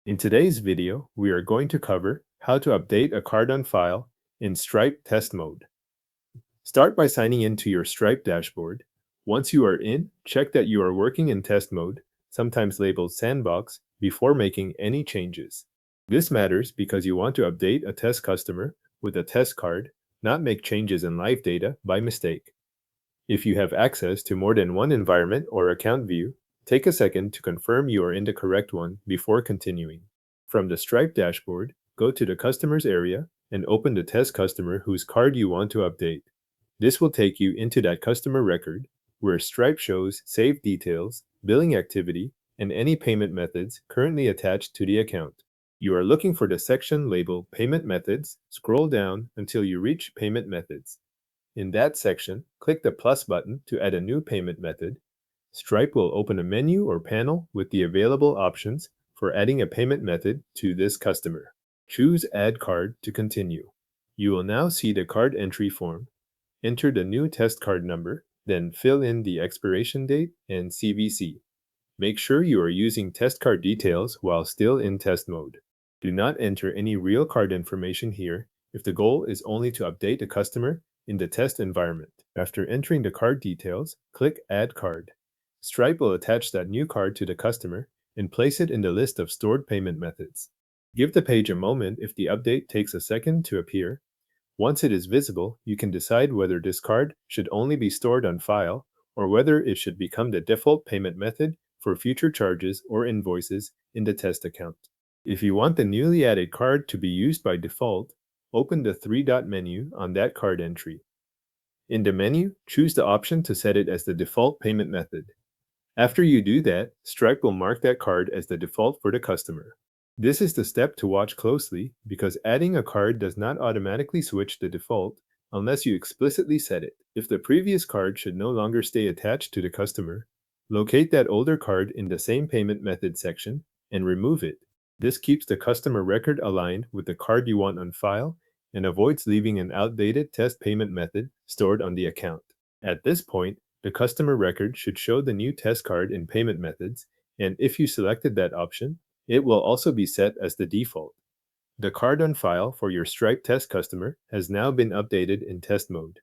In today's video, we are going to cover how to update a card on file in Stripe test mode. Start by signing in to your Stripe dashboard. Once you are in, check that you are working in test mode, sometimes labeled Sandbox, before making any changes. This matters because you want to update a test customer with a test card, not make changes in live data by mistake. If you have access to more than one environment or account view, take a second to confirm you are in the correct one before continuing. From the Stripe dashboard, go to the Customers area and open the test customer whose card you want to update. This will take you into that customer record, where Stripe shows saved details, billing activity, and any payment methods currently attached to the account. You are looking for the section labeled Payment Methods. Scroll down until you reach Payment Methods. In that section, click the plus button to add a new payment method. Stripe will open a menu or panel with the available options for adding a payment method to this customer. Choose Add Card to continue. You will now see the card entry form. Enter the new test card number, then fill in the expiration date and CVC. Make sure you are using test card details while still in test mode. Do not enter any real card information here if the goal is only to update the customer in the test environment. After entering the card details, click Add Card. Stripe will attach that new card to the customer and place it in the list of stored payment methods. Give the page a moment if the update takes a second to appear. Once it is visible, you can decide whether this card should only be stored on file or whether it should become the default payment method for future charges or invoices in the test account. If you want the newly added card to be used by default, open the three-dot menu on that card entry. In the menu, choose the option to set it as the default payment method. After you do that, Stripe will mark that card as the default for the customer. This is the step to watch closely because adding a card does not automatically switch the default unless you explicitly set it. If the previous card should no longer stay attached to the customer, locate that older card in the same payment method section and remove it. This keeps the customer record aligned with the card you want on file and avoids leaving an outdated test payment method stored on the account. At this point, the customer record should show the new test card in payment methods, and if you selected that option, it will also be set as the default. The card on file for your Stripe test customer has now been updated in test mode.